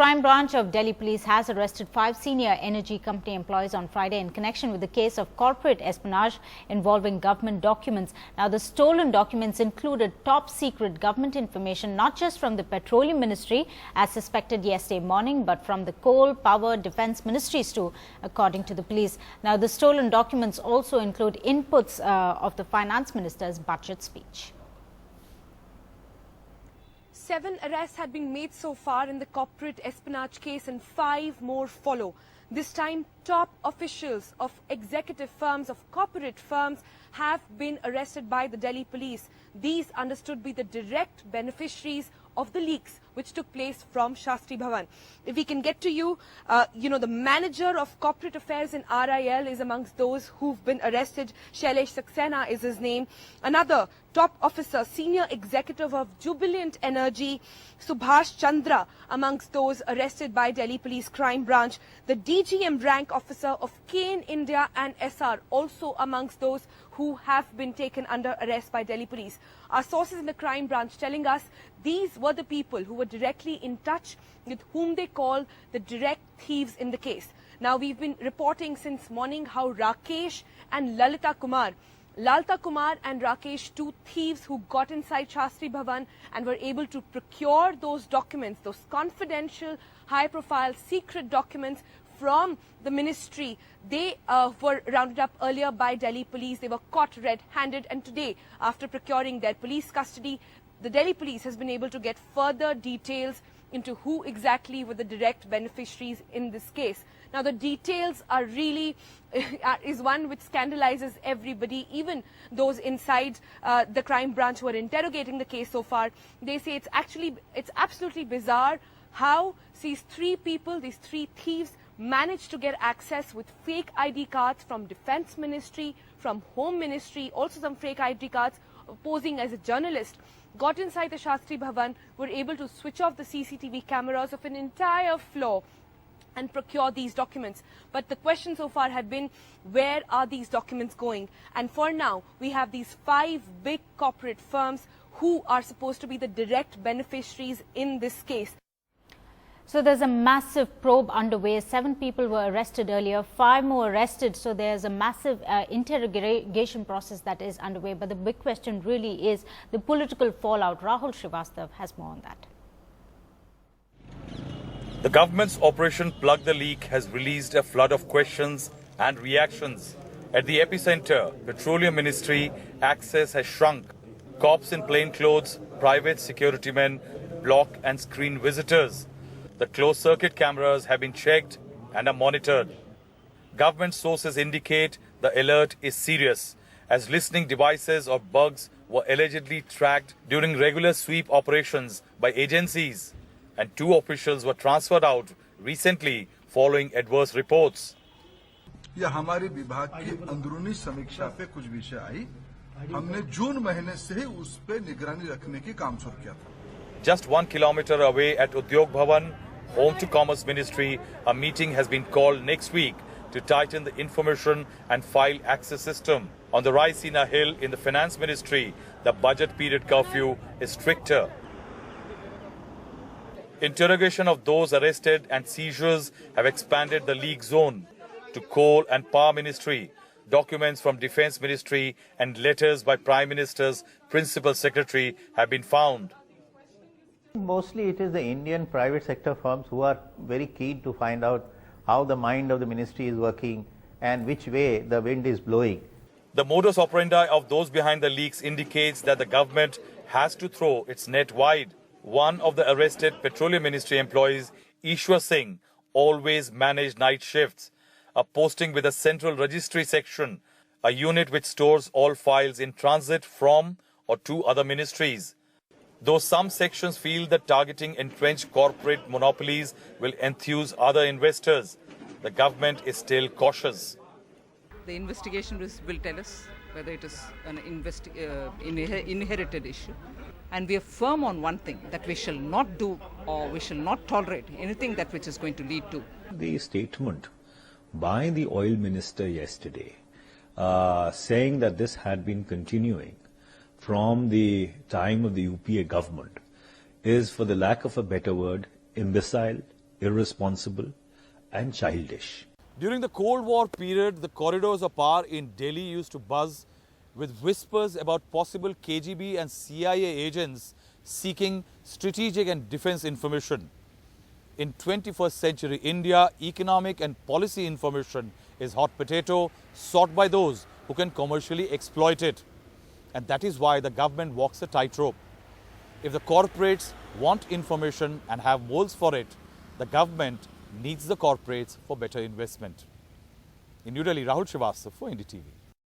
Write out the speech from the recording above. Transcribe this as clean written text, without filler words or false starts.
crime branch of Delhi Police has arrested 5 senior energy company employees on Friday in connection with the case of corporate espionage involving government documents. Now, the stolen documents included top secret government information, not just from the Petroleum Ministry, as suspected yesterday morning, but from the Coal, Power, Defence Ministries too, according to the police. Now, the stolen documents also include inputs of the Finance Minister's budget speech. 7 arrests had been made so far in the corporate espionage case and 5 more follow. This time, top officials of executive firms, of corporate firms, have been arrested by the Delhi police. These understood be the direct beneficiaries of the leaks which took place from Shastri Bhavan. If we can get to you, the manager of corporate affairs in RIL is amongst those who've been arrested. Shailesh Saxena is his name. Another top officer, senior executive of Jubilant Energy, Subhash Chandra, amongst those arrested by Delhi Police Crime Branch. The DGM rank officer of Kane India and SR, also amongst those who have been taken under arrest by Delhi Police. Our sources in the crime branch telling us these were the people who were directly in touch with whom they call the direct thieves in the case. Now, we've been reporting since morning how Rakesh and Lalita Kumar and Rakesh, 2 thieves who got inside Shastri Bhavan and were able to procure those documents, those confidential, high-profile, secret documents from the ministry. They were rounded up earlier by Delhi police. They were caught red-handed, and today, after procuring their police custody, the Delhi police has been able to get further details into who exactly were the direct beneficiaries in this case. Now, the details are really is one which scandalizes everybody, even those inside the crime branch who are interrogating the case so far. They say it's absolutely bizarre how these 3 people, these 3 thieves, managed to get access with fake ID cards from Defence Ministry, from Home Ministry, also some fake ID cards, posing as a journalist, got inside the Shastri Bhavan, were able to switch off the CCTV cameras of an entire floor and procure these documents. But the question so far had been, where are these documents going? And for now, we have these 5 big corporate firms who are supposed to be the direct beneficiaries in this case. So there's a massive probe underway. 7 people were arrested earlier, 5 more arrested. So there's a massive interrogation process that is underway. But the big question really is the political fallout. Rahul Srivastav has more on that. The government's Operation Plug the Leak has released a flood of questions and reactions. At the epicenter, Petroleum Ministry, access has shrunk. Cops in plain clothes, private security men block and screen visitors. The closed-circuit cameras have been checked and are monitored. Government sources indicate the alert is serious, as listening devices or bugs were allegedly tracked during regular sweep operations by agencies, and 2 officials were transferred out recently following adverse reports. यह हमारे विभाग की अंदरूनी समीक्षा पे कुछ विषय आई, हमने जून महीने से ही उस पे निगरानी रखने की काम शुरू किया था. Just 1 kilometer away at Udyog Bhavan, home to Commerce Ministry, a meeting has been called next week to tighten the information and file access system. On the Raisina Hill in the Finance Ministry, the budget period curfew is stricter. Interrogation of those arrested and seizures have expanded the leak zone to Coal and Power Ministry. Documents from Defence Ministry and letters by Prime Minister's Principal Secretary have been found. Mostly it is the Indian private sector firms who are very keen to find out how the mind of the ministry is working and which way the wind is blowing. The modus operandi of those behind the leaks indicates that the government has to throw its net wide. One of the arrested Petroleum Ministry employees, Ishwar Singh, always managed night shifts. A posting with a central registry section, a unit which stores all files in transit from or to other ministries. Though some sections feel that targeting entrenched corporate monopolies will enthuse other investors, the government is still cautious. The investigation will tell us whether it is an inherited issue. And we are firm on one thing, that we shall not do or we shall not tolerate anything that which is going to lead to. The statement by the oil minister yesterday saying that this had been continuing from the time of the UPA government is, for the lack of a better word, imbecile irresponsible, and childish. During the Cold War period, the corridors of power in Delhi used to buzz with whispers about possible KGB and CIA agents seeking strategic and defense information. In 21st century India, economic and policy information is hot potato sought by those who can commercially exploit it. And that is why the government walks a tightrope. If the corporates want information and have moles for it, the government needs the corporates for better investment. In New Delhi, Rahul Srivastava for NDTV.